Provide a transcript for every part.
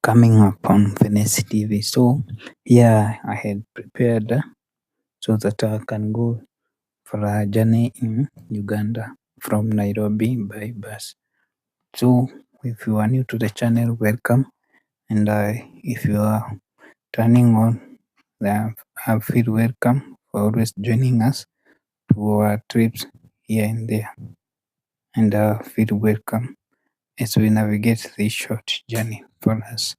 coming up on Venice TV. So, yeah, I had prepared so that I can go for a journey in Uganda from Nairobi by bus. So, if you are new to the channel, welcome. And if you are turning on, I feel welcome for always joining us to our trips here and there. And feel welcome as we navigate this short journey for us.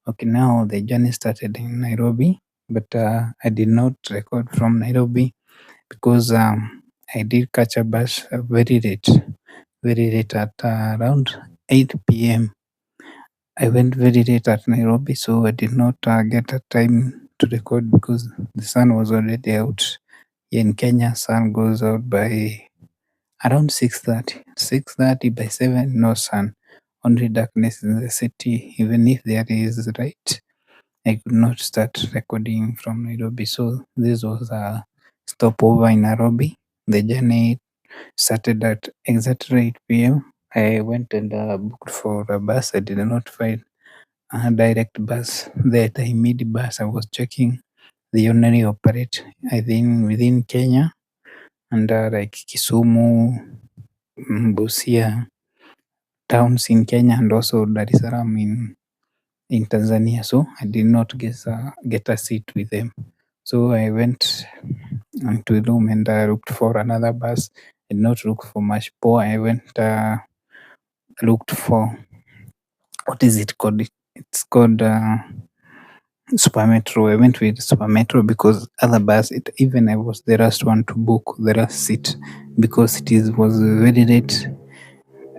Okay, now the journey started in Nairobi, but I did not record from Nairobi because I did catch a bus very late at around 8 p.m. I went very late at Nairobi, so I did not get a time to record because the sun was already out. Here in Kenya, sun goes out by around 6:30. 6:30 by 7, no sun. Only darkness in the city, even if there is light. I could not start recording from Nairobi. So this was a stopover in Nairobi. The journey started at exactly 8 p.m. I went and booked for a bus. I did not find a direct bus. That I made bus. I was checking the only operate I think within Kenya and like Kisumu, Busia, towns in Kenya and also Dar es Salaam in Tanzania. So I did not get a seat with them. So I went to the room and looked for another bus. I did not look for much poor. I went looked for what is it called? It's called Super Metro. I went with Super Metro because other bus. Even I was the last one to book the last seat because was very late.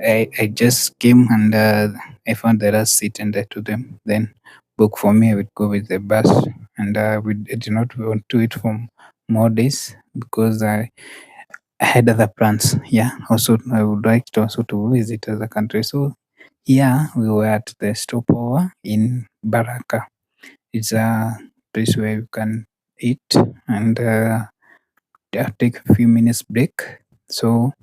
I just came and I found the last seat and I told them then book for me. I would go with the bus and I did not want to wait for more days because I had other plans. Yeah, also I would like to also to visit other countries. So yeah, we were at the stopover in Baraka. It's a place where you can eat and take a few minutes break. So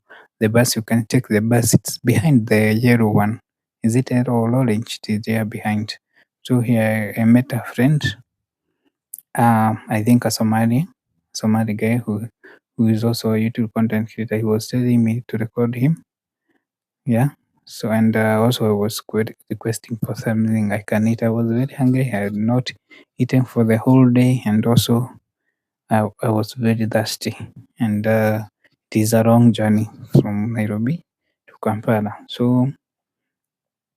the bus you can take the bus. It's behind the yellow one. Is it yellow or orange? It is there behind. So here I met a friend. I think a Somali guy who is also a YouTube content creator. He was telling me to record him. Yeah. So and also I was requesting for something I can eat. I was very hungry. I had not eaten for the whole day, and also I was very thirsty. And it is a long journey from Nairobi to Kampala. So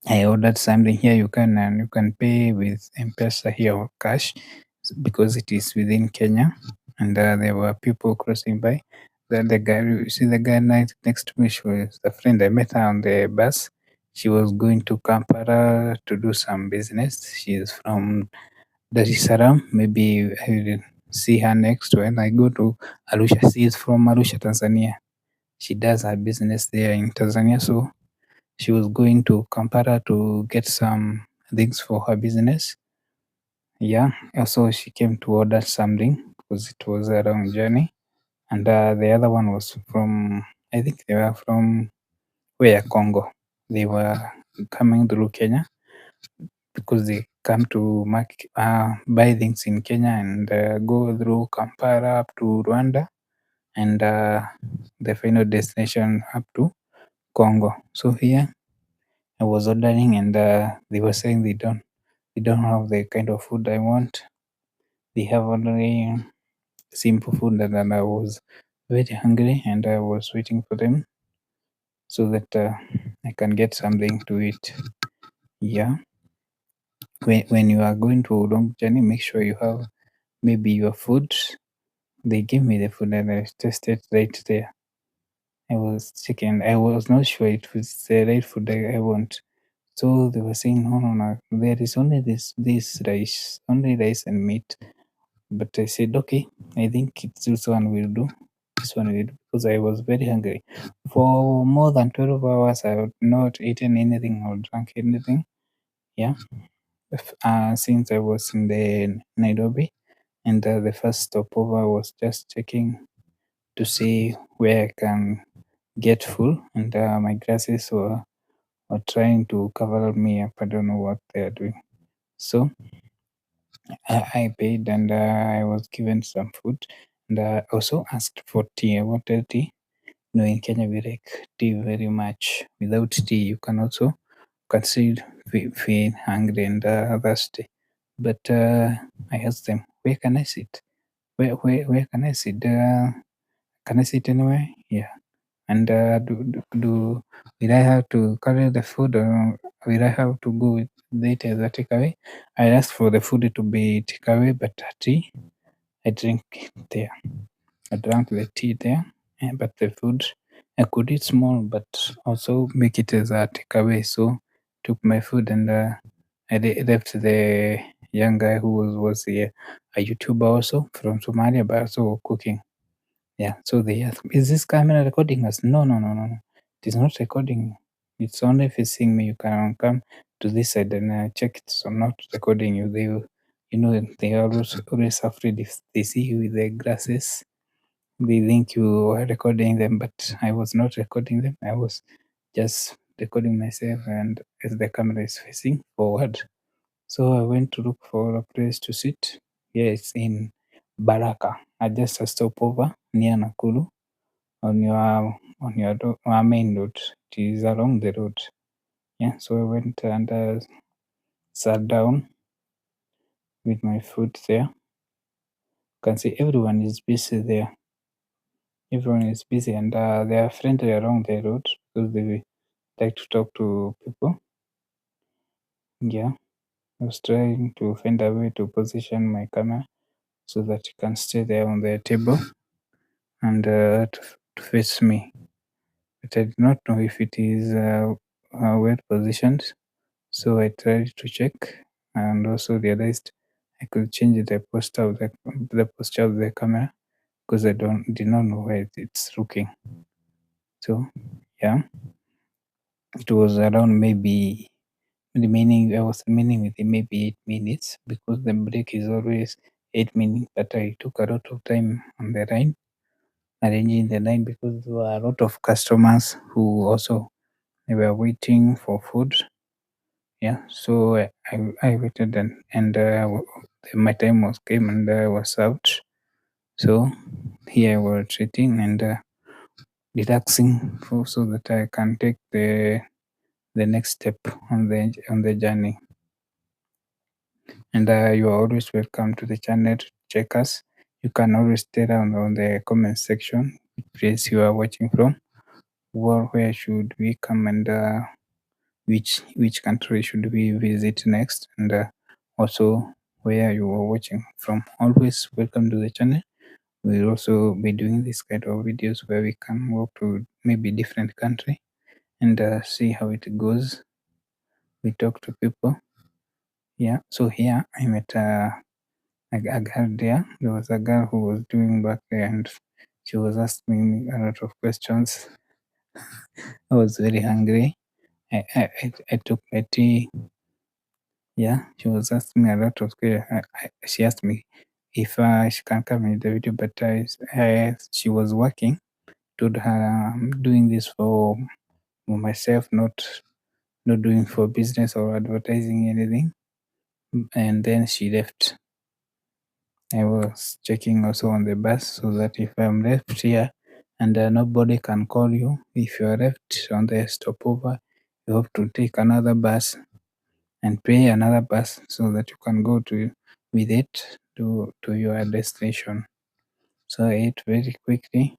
I ordered something here. You can pay with M-Pesa here or cash because it is within Kenya, and there were people crossing by. Then the guy, you see the guy next to me, she was a friend. I met her on the bus. She was going to Kampala to do some business. She is from Dar es Salaam. Maybe I will see her next when I go to Arusha. She is from Arusha, Tanzania. She does her business there in Tanzania. So she was going to Kampala to get some things for her business. Yeah. Also, she came to order something because it was a long journey. And the other one was from, I think they were from where Congo. They were coming through Kenya because they come to buy things in Kenya and go through Kampala up to Rwanda and the final destination up to Congo. So here I was ordering and they were saying they don't have the kind of food I want. They have only simple food and I was very hungry and I was waiting for them so that I can get something to eat. Yeah. When you are going to a long journey, make sure you have maybe your food. They gave me the food and I tasted right there. I was checking. I was not sure it was the right food I want. So they were saying, no. There is only this rice, only rice and meat. But I said, okay, I think this one will do. This one will do because I was very hungry. For more than 12 hours, I had not eaten anything or drunk anything. Yeah. Since I was in the Nairobi, and the first stopover was just checking to see where I can get full, and my glasses were trying to cover me up. I don't know what they are doing. So I paid, and I was given some food, and also asked for tea. I wanted tea. In Kenya we like tea very much. Without tea, you can also consider feel hungry and thirsty. But I asked them, where can I sit? Where can I sit? Can I sit anywhere? Yeah. And will I have to carry the food, or will I have to go with it as a takeaway? I asked for the food to be takeaway, but tea I drink there. I drank the tea there, but the food I could eat small, but also make it as a takeaway. So took my food, and left the young guy who was a YouTuber also from Somalia, but also cooking. Yeah. So they asked, "Is this camera recording us?" No, no, no, no, no. It is not recording. It's only facing me. You can come to this side and check it's not recording you. They are always afraid if they see you with the glasses. They think you are recording them, but I was not recording them. I was just recording myself, and as the camera is facing forward. So I went to look for a place to sit. Yes, in Baraka. I just a stopover near Nakuru on your main road. It is along the road. Yeah. So I went and sat down with my food there. You can see everyone is busy there. Everyone is busy, and they are friendly along the road because they like to talk to people. Yeah. I was trying to find a way to position my camera so that it can stay there on the table and to face me. But I did not know if it is well positioned, so I tried to check and also realized I could change the posture of the camera because I did not know where it's looking. So yeah, it was around maybe remaining. I was remaining with maybe 8 minutes because the break is always 8 minutes. But I took a lot of time on the line, arranging the line because there were a lot of customers who also they were waiting for food. Yeah, so I waited, and my time was came, and I was served. So here I was sitting and relaxing so that I can take the next step on the journey. And you are always welcome to the channel to check us. You can always tell on the comment section which place you are watching from, where should we come, and which country should we visit next, and also where you are watching from. Always welcome to the channel. We'll also be doing this kind of videos where we can go to maybe different country and see how it goes. We talk to people. Yeah. So here I met a girl there. There was a girl who was doing back there, and she was asking me a lot of questions. I was very hungry. I took my tea. Yeah, she was asking me a lot of questions. She asked me if she can come in the video, but she was working. Told her I'm doing this for myself, not doing for business or advertising anything. And then she left. I was checking also on the bus so that if I'm left here and nobody can call you, if you are left on the stopover, you have to take another bus and pay another bus so that you can go with it to your destination. So I ate very quickly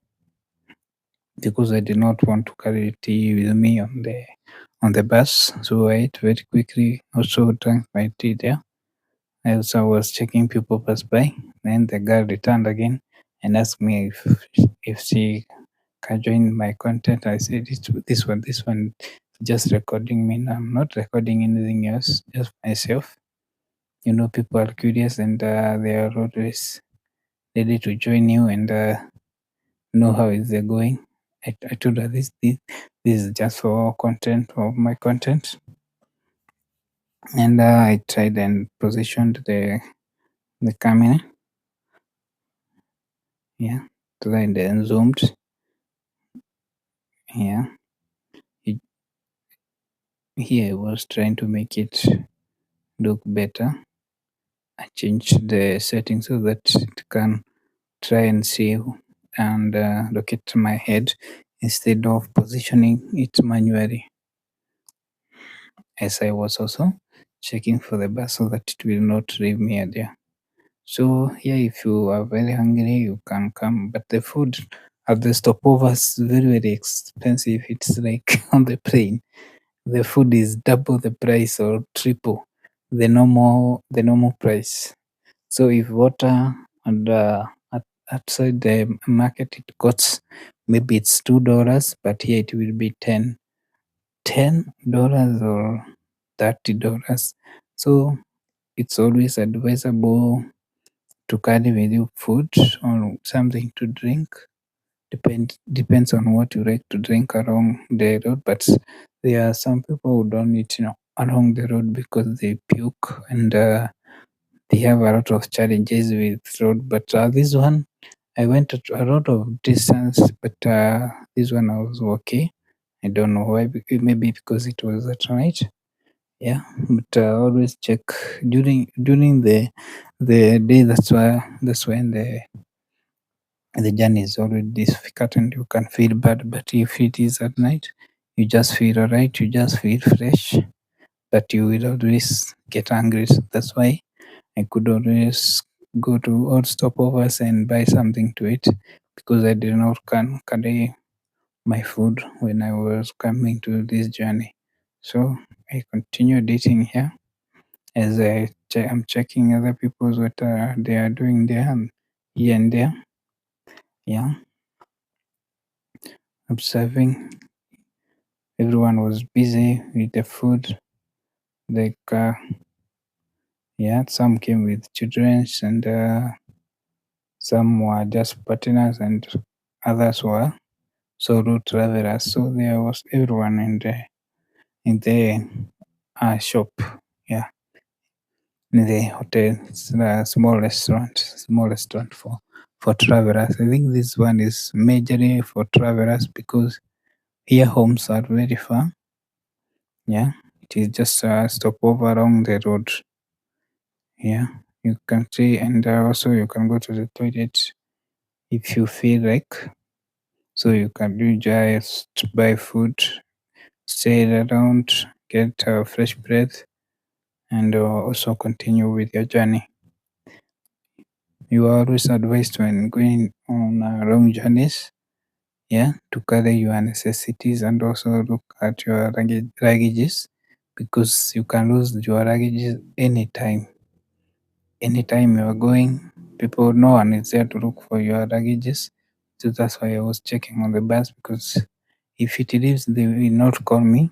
because I did not want to carry tea with me on the bus. So I ate very quickly. Also drank my tea there. I also was checking people pass by. Then the girl returned again and asked me if she can join my content. I said this one just recording me. No, I'm not recording anything else, just myself. People are curious, and they are always ready to join you and know how is it going. I told her this is just for content of my content, and I tried and positioned the camera. Yeah, tried and zoomed. Yeah, it, here I was trying to make it look better. I changed the settings so that it can try and see and locate my head instead of positioning it manually. As I was also checking for the bus so that it will not leave me there. So yeah, if you are very hungry, you can come. But the food at the stopover is very very expensive. It's like on the plane, the food is double the price or triple the normal price. So if water and outside the market it costs maybe it's $2, but here it will be $10 or $30. So it's always advisable to carry with you food or something to drink. Depends on what you like to drink along the road. But there are some people who don't eat along the road because they puke and they have a lot of challenges with road. But this one I went a lot of distance, but this one I was okay. I don't know why. Maybe because it was at night. Yeah, but always check during the day. That's when the journey is already difficult and you can feel bad. But if it is at night, you just feel alright. You just feel fresh. But you will always get hungry. So that's why I could always go to all stopovers and buy something to eat because I did not can carry my food when I was coming to this journey. So I continued eating here as I'm checking other people's what they are doing there and here and there. Yeah, observing everyone was busy with the food. Like yeah, some came with children and some were just partners and others were solo travelers. So there was everyone in the shop. Yeah, in the hotel. It's a small restaurant for travelers. I think this one is majorly for travelers because here homes are very far. Yeah, it is just a stopover along the road. Yeah, you can see, and also you can go to the toilet if you feel like. So you can do just buy food, stay around, get fresh breath, and also continue with your journey. You are always advised when going on long journeys, yeah, to carry your necessities and also look at your luggages because you can lose your luggages anytime. Anytime you are going, no one is there to look for your luggages. So that's why I was checking on the bus because if it leaves, they will not call me.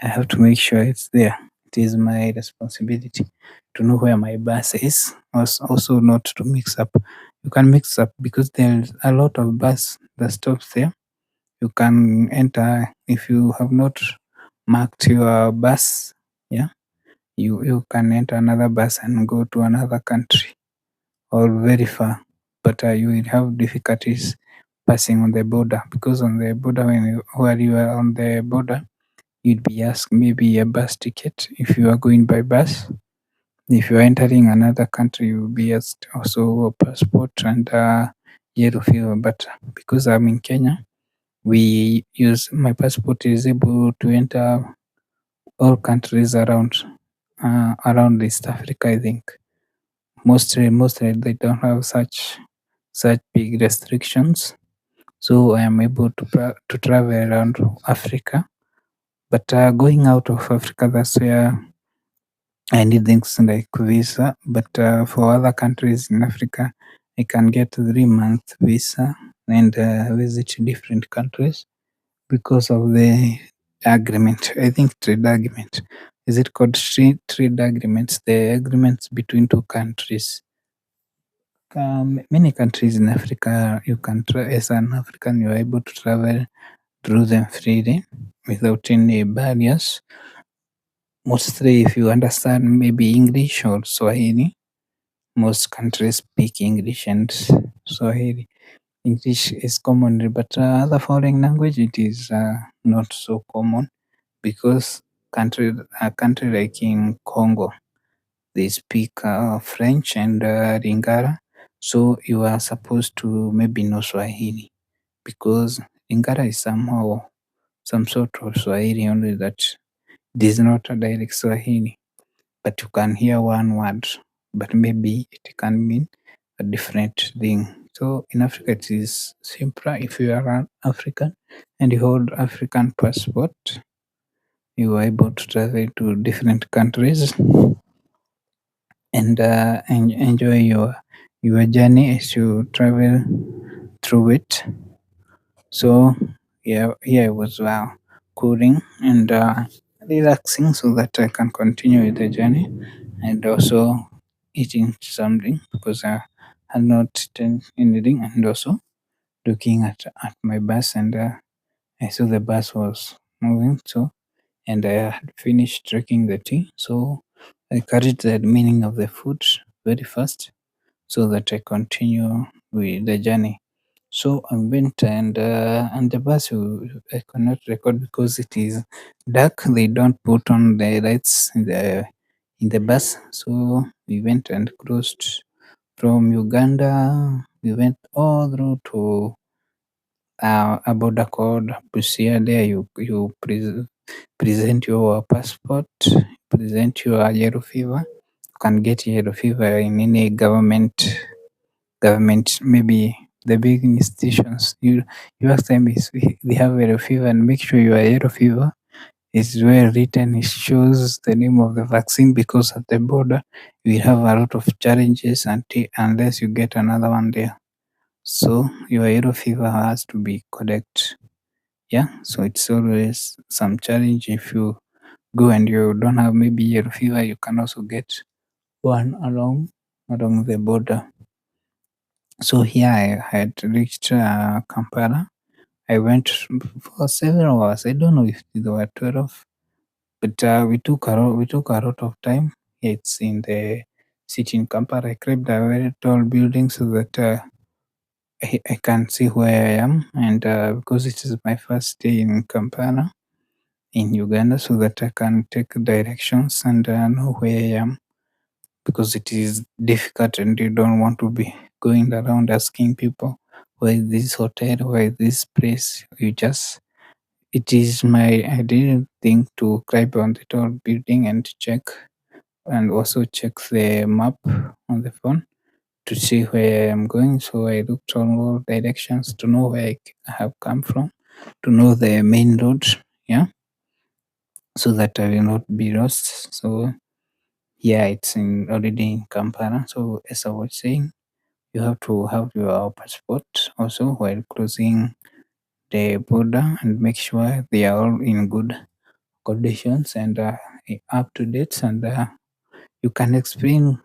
I have to make sure it's there. It is my responsibility to know where my bus is. Also, not to mix up. You can mix up because there's a lot of bus that stops there. You can enter if you have not marked your bus. Yeah, you can enter another bus and go to another country or very far. But you will have difficulties passing on the border because on the border while you are on the border you'd be asked maybe a bus ticket if you are going by bus. If you are entering another country, you'll be asked also a passport and yellow fever. But because I'm in Kenya, we use my passport is able to enter all countries around East Africa. I think mostly they don't have such big restrictions. So I am able to travel around Africa. But going out of Africa, that's where I need things like visa, but for other countries in Africa, I can get 3 month visa and visit different countries because of the agreement. I think trade agreement. Is it called trade agreements? The agreements between two countries. Many countries in Africa, you can as an African, you are able to travel through them freely without any barriers. Mostly, if you understand maybe English or Swahili, most countries speak English and Swahili. English is common, but other foreign language it is not so common because a country like in Congo, they speak French and Lingala. So you are supposed to maybe know Swahili because Lingala is somehow some sort of Swahili, only that it is not a direct Swahili, but you can hear one word, but maybe it can mean a different thing. So in Africa, it is simpler. If you are an African and you hold African passport, you are able to travel to different countries and enjoy your journey as you travel through it. So yeah, here I was cooling and relaxing so that I can continue with the journey, and also eating something because I had not eaten anything, and also looking at my bus, and I saw the bus was moving. So and I had finished drinking the tea, so I carried the meaning of the food very fast so that I continue with the journey. So I went and the bus I cannot record because it is dark. They don't put on the lights in the bus. So we went and crossed from Uganda. We went all through to a border called Busia. There present your passport, present your yellow fever. You can get yellow fever in any government, maybe the big institutions. You ask them is they have yellow fever, and make sure your yellow fever is well written. It shows the name of the vaccine because at the border we have a lot of challenges unless you get another one there. So your yellow fever has to be correct. Yeah, so it's always some challenge if you go and you don't have maybe yellow fever, you can also get one along the border. So here I had reached Kampala. I went for several hours. I don't know if there were 12, but we took a lot of time. It's in the city in Kampala. I climbed a very tall building so that I can see where I am, and because it is my first day in Kampala in Uganda, so that I can take directions and know where I am, because it is difficult and you don't want to be going around asking people where is this hotel, where is this place. You just it is my I didn't think to climb on the tall building and check, and also check the map on the phone to see where I'm going. So I looked on all directions to know where I have come from, to know the main road, yeah, so that I will not be lost. So yeah, it's already in Kampala. So as I was saying, you have to have your passport also while crossing the border, and make sure they are all in good conditions and up to date, and you can explain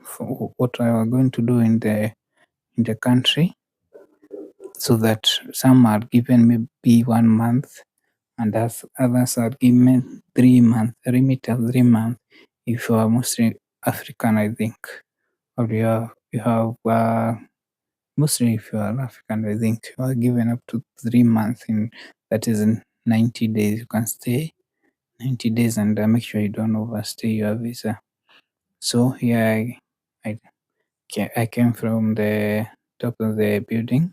what you are going to do in the country, so that some are given maybe 1 month, and others are given 3 months, limit of 3 months. If you are mostly African, I think, or you have mostly if you are African, I think you are given up to 3 months. That is in 90 days. You can stay 90 days, and make sure you don't overstay your visa. So here I came from the top of the building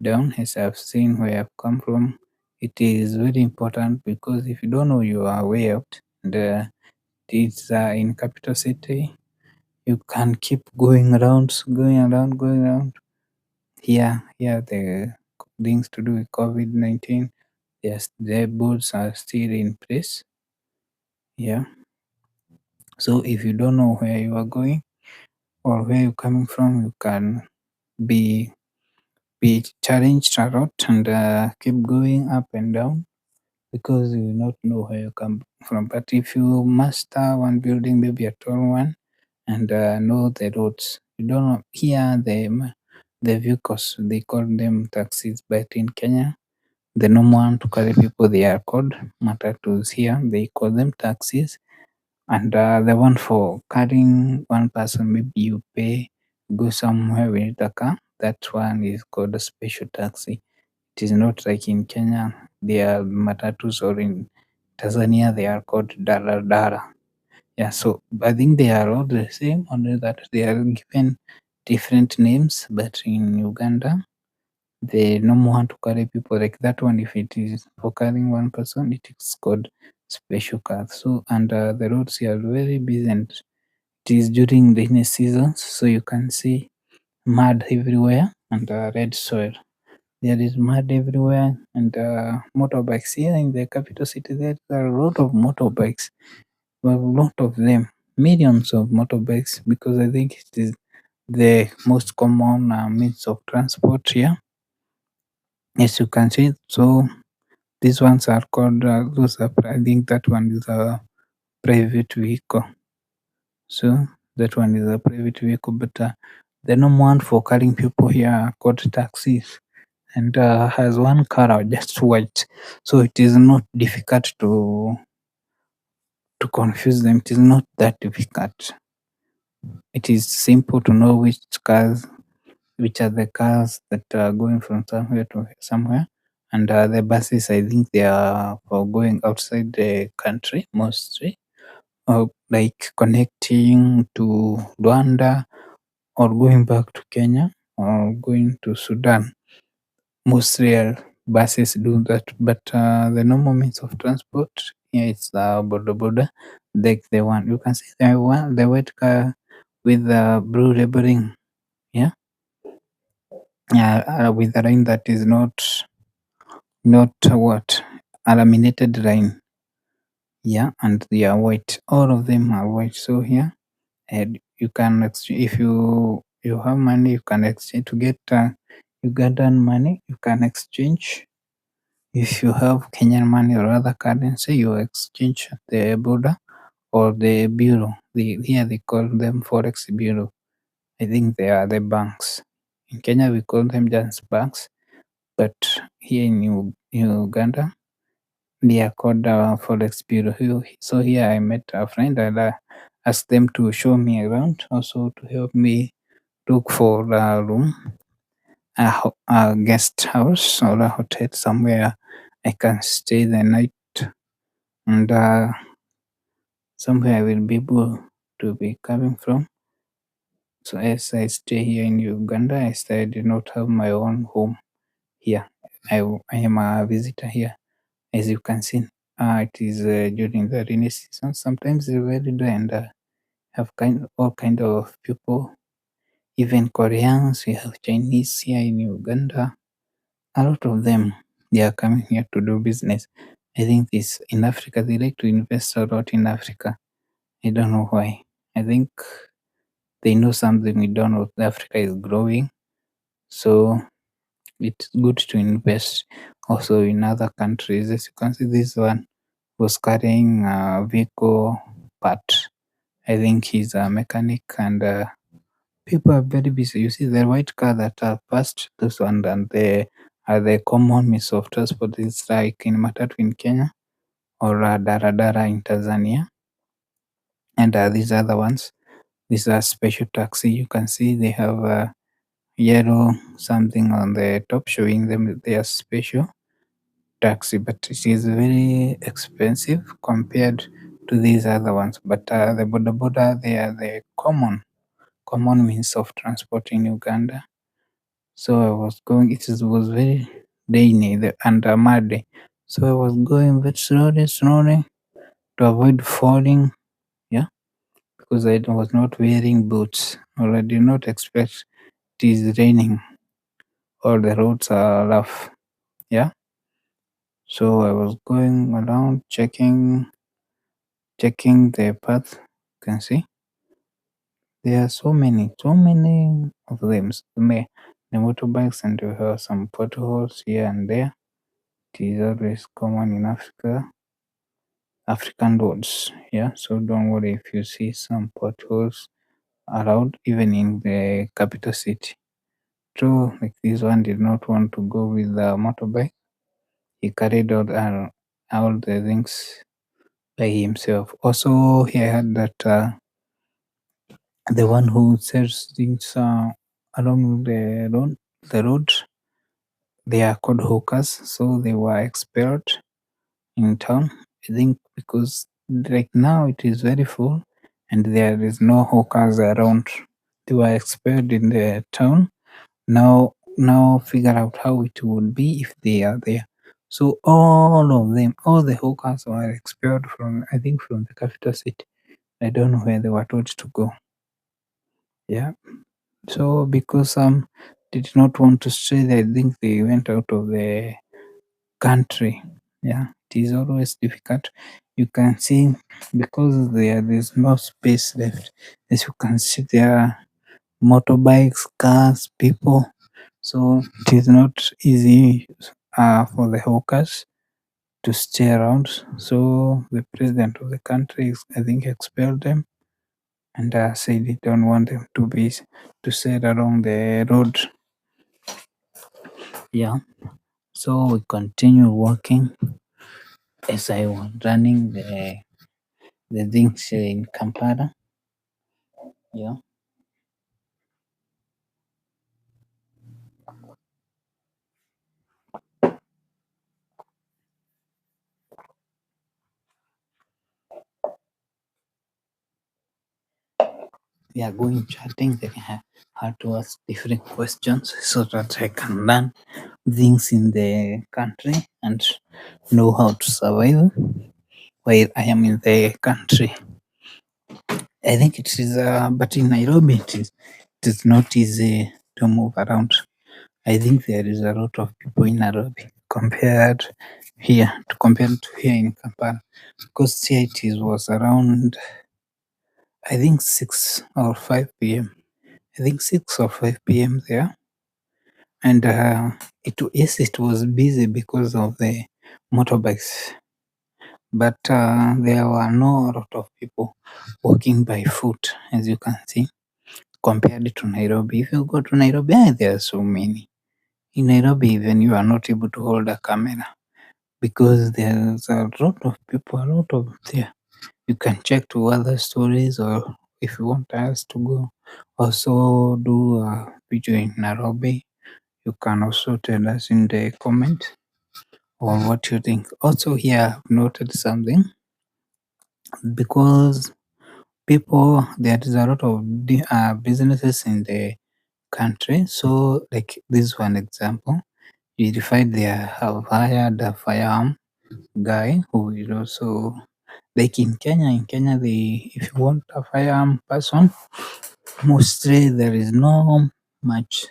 down, as I've seen where I've come from. It is very important because if you don't know your way out, and it's in capital city, you can keep going around, going around, going around. Here the things to do with COVID-19. Yes, the boards are still in place. Yeah. So if you don't know where you are going or where you're coming from, you can be be challenged a lot, and keep going up and down because you will not know where you come from. But if you master one building, maybe a tall one, and know the roads, you don't know here the vehicles, they call them taxis, but in Kenya the normal one to carry people, they are called matatus. Here they call them taxis, and the one for carrying one person, maybe you pay, go somewhere with a car. That one is called a special taxi. It is not like in Kenya, they are matatus, or in Tanzania, they are called daladala. Yeah, so I think they are all the same, only that they are given different names. But in Uganda, they no more want to carry people like that one. If it is for carrying one person, it is called special car. So, and the roads here are very busy, and it is during rainy seasons, so you can see mud everywhere and red soil. There is mud everywhere, and motorbikes here in the capital city. There are a lot of motorbikes, a lot of them, millions of motorbikes, because I think it is the most common means of transport here, as you can see. So these ones are called those are, I think that one is a private vehicle. So that one is a private vehicle, but the normal one for carrying people here are called taxis, and has one car just white, so it is not difficult to confuse them. It is not that difficult. It is simple to know which are the cars that are going from somewhere to somewhere, and the buses. I think they are for going outside the country mostly, or like connecting to Rwanda, or going back to Kenya, or going to Sudan. Mostly buses do that, but the normal means of transport here is border border, like the one you can see the white car with the blue labeling. Yeah, yeah, with a line that is not what a laminated line. Yeah, and they are white. All of them are white. So here, and you can exchange if you have money. You can exchange to get Ugandan money. You can exchange. If you have Kenyan money or other currency, you exchange at the border or the bureau. Here they call them forex bureau. I think they are the banks. In Kenya, we call them just banks, but here in Uganda, they are called forex bureau. So here I met a friend, and I asked them to show me around, also to help me look for a room, a guest house or a hotel somewhere I can stay the night, and somewhere I will be able to be coming from. So as I stay here in Uganda, I do not have my own home here. I am a visitor here. As you can see, it is during the rainy season. Sometimes it's very dry, and have all kind of people, even Koreans. We have Chinese here in Uganda. A lot of them, they are coming here to do business. I think this in Africa, they like to invest a lot in Africa. I don't know why. I think they know something we don't know. Africa is growing, so it's good to invest also in other countries. As you can see, this one was carrying a vehicle part. I think he's a mechanic, and people are very busy. You see the white car that are past this one, and they are the common means of transport. It's like in matatu in Kenya, or daradara in Tanzania, and these other ones. These are special taxi. You can see they have yellow something on the top showing them that they are special taxi, but it is very expensive compared to these other ones. But the boda boda, they are the common means of transport in Uganda. So I was going. Was very rainy and muddy, so I was going very slowly to avoid falling. Yeah, because I was not wearing boots, or I did not expect it is raining or the roads are rough. Yeah. So I was going around checking the path. You can see there are so many of them. The motorbikes, and we have some potholes here and there. It is always common in African roads. Yeah. So don't worry if you see some potholes around, even in the capital city. True, like this one did not want to go with the motorbike. He carried out all the things by himself. Also, he had that the one who sells things along the road, they are called hawkers. So they were expelled in town. I think because Like now it is very full and there is no hawkers around. They were expelled in the town. Now figure out how it would be if they are there. So all of them, all the hawkers were expelled from, I think, from the capital city. I don't know where they were told to go. Yeah. So because some did not want to stay there, I think they went out of the country. Yeah, it is always difficult. You can see because there's no space left. As you can see, there are motorbikes, cars, people. So it is not easy for the hawkers to stay around. So the president of the country, I think, expelled them and said he don't want them to stay along the road. Yeah. So we continue working as I was running the things in Kampala. Yeah. We are going chatting. Then I had to ask different questions so that I can learn things in the country and know how to survive while I am in the country. I think it is, but in Nairobi, it is not easy to move around. I think there is a lot of people in Nairobi compared to here in Kampala, because here was around, I think 6 or 5 p.m. I think 6 or 5 p.m. there, and it was busy because of the motorbikes, but there were no lot of people walking by foot, as you can see, compared to Nairobi. If you go to Nairobi, there are so many. In Nairobi, even you are not able to hold a camera because there's a lot of people, a lot of there. You can check to other stories, or if you want us to go also do a video in Nairobi, you can also tell us in the comment or what you think. Also, here I've noted something because there is a lot of businesses in the country. So, like this one example, you find they have hired a firearm guy who is also like in Kenya. In Kenya, if you want a firearm person, mostly there is no much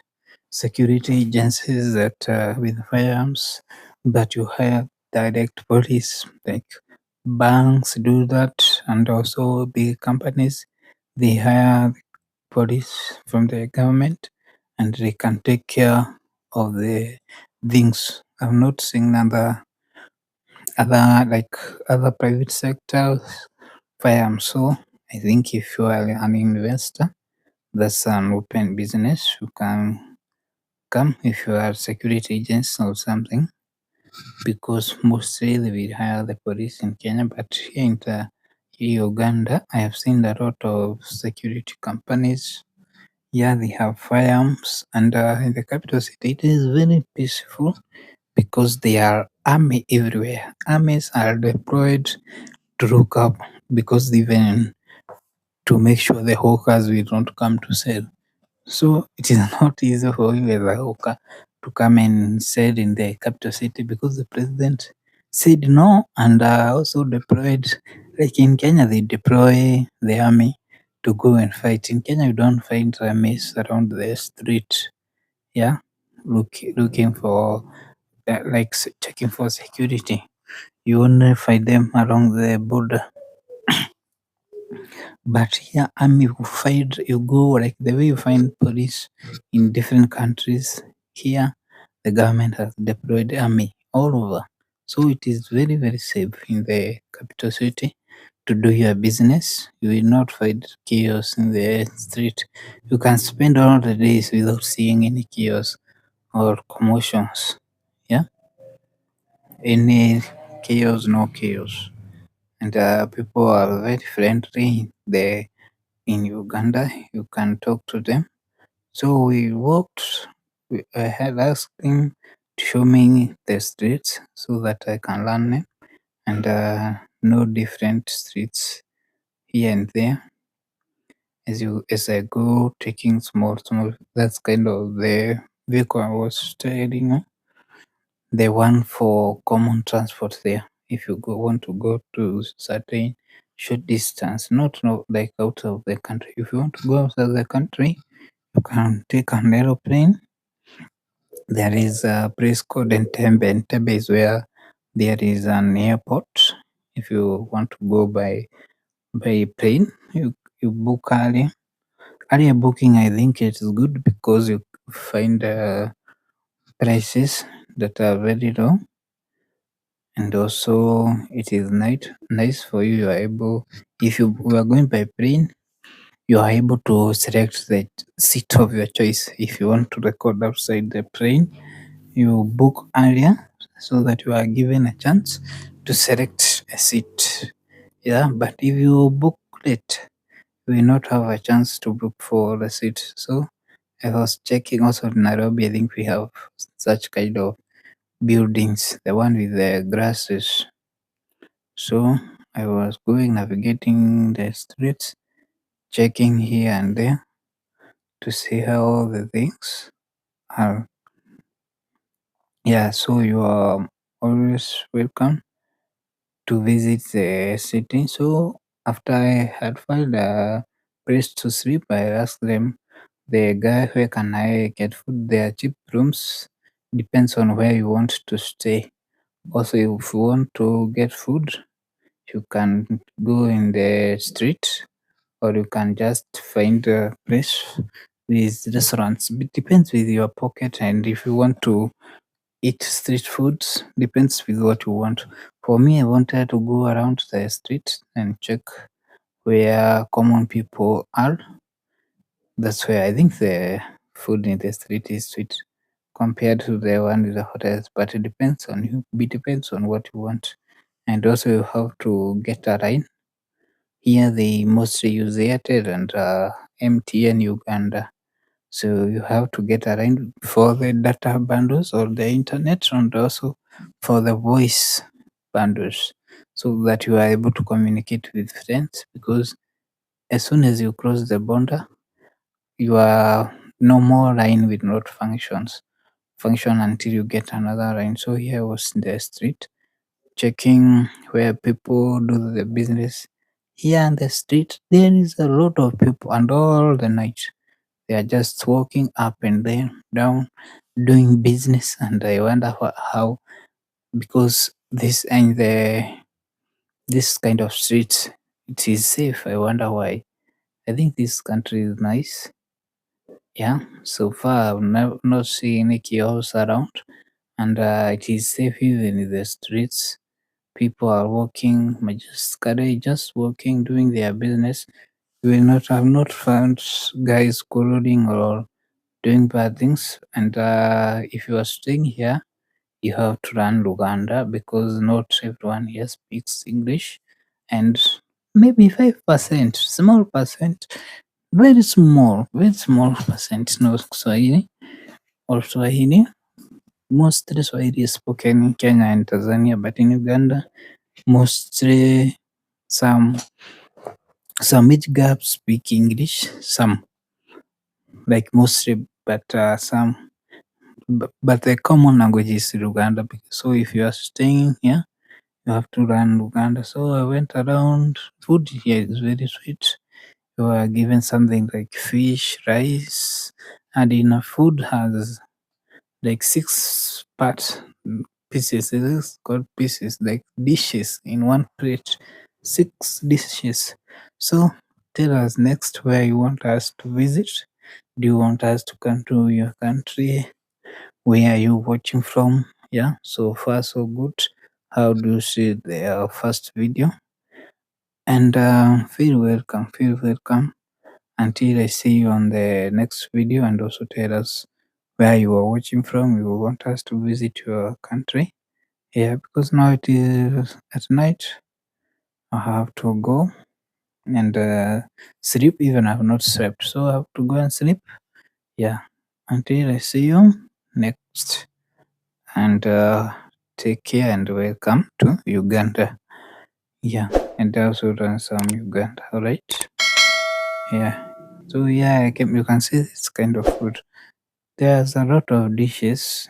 security agencies that with firearms, but you hire direct police. Like banks do that, and also big companies they hire police from the government, and they can take care of the things. I'm not seeing other private sectors firearms. So I think if you are an investor, that's an open business. You can come if you are security agents or something, because mostly they will hire the police in Kenya. But here in Uganda, I have seen a lot of security companies. Yeah, they have firearms, and in the capital city, it is very peaceful because there are army everywhere. Armies are deployed to look up because even to make sure the hawkers will not come to sell. So it is not easy for you as a hawker to come and sell in the capital city because the president said no, and also deployed. Like in Kenya, they deploy the army to go and fight. In Kenya, you don't find armies around the street. Yeah, looking for checking for security. You only find them along the border. But here, army you go like the way you find police in different countries. Here, the government has deployed army all over, so it is very very safe in the capital city to do your business. You will not find chaos in the street. You can spend all the days without seeing any chaos or commotions. Yeah, any chaos, no chaos, and people are very friendly. In Uganda, you can talk to them. So we walked. I had asked him to show me the streets so that I can learn them. And know different streets here and there as I go, taking small. That's kind of the vehicle I was telling, the one for common transport there. If you want to go to certain short distance, not like out of the country. If you want to go outside the country, you can take an aeroplane. There is a place called Entebbe. Entebbe is where there is an airport. If you want to go by plane, you book early. Earlier booking, I think it is good because you find prices that are very low, and also it is nice for you. You are able, if you are going by plane, you are able to select the seat of your choice. If you want to record outside the plane, you book earlier so that you are given a chance to select a seat. Yeah, but if you book late, you will not have a chance to book for a seat. So I was checking also in Nairobi. I think we have such kind of buildings, the one with the grasses. So I was going navigating the streets, checking here and there to see how the things are. Yeah, so you are always welcome to visit the city. So after I had found a place to sleep, I asked them, the guy, where can I get food? There are cheap rooms. Depends on where you want to stay. Also, if you want to get food, you can go in the street, or you can just find a place with restaurants. It depends with your pocket, and if you want to eat street foods, depends with what you want. For me, I wanted to go around the street and check where common people are. That's where I think the food in the street is sweet compared to the one in the hotels. But it depends on you. It depends on what you want, and also you have to get a line. Here they mostly use Airtel and MTN Uganda. So you have to get a line for the data bundles or the internet, and also for the voice bundles, so that you are able to communicate with friends. Because as soon as you cross the border, your normal line will not function until you get another line. So here I was in the street checking where people do the business. Here on the street, there is a lot of people, and all the night they are just walking up and down, doing business. And I wonder how, because this kind of streets, it is safe. I wonder why. I think this country is nice. Yeah, so far I've not seen any chaos around, and it is safe even in the streets. People are walking, just walking, doing their business. You will not have not found guys quarreling or doing bad things. And if you are staying here, you have to learn Luganda, because not everyone here speaks English, and maybe 5%, small percent, very small percent knows Swahili or Swahili. Mostly Swahili is spoken in Kenya and Tanzania, but in Uganda, mostly some age gaps speak English, some, like mostly, but some, but the common language is Luganda. So if you are staying here, you have to learn Luganda. So I went around. Food here is very sweet. You are given something like fish, rice, and in food has like six parts, pieces. It is called pieces, like dishes in one plate, six dishes. So tell us next where you want us to visit. Do you want us to come to your country? Where are you watching from? Yeah, so far so good. How do you see the first video? And feel welcome until I see you on the next video. And also tell us where you are watching from. You want us to visit your country. Yeah, because now it is at night. I have to go and sleep. Even I have not slept, so I have to go and sleep. Yeah, until I see you next. And take care and welcome to Uganda. Yeah, and I also done some Uganda. All right. Yeah. So yeah, you can see this kind of food. There's a lot of dishes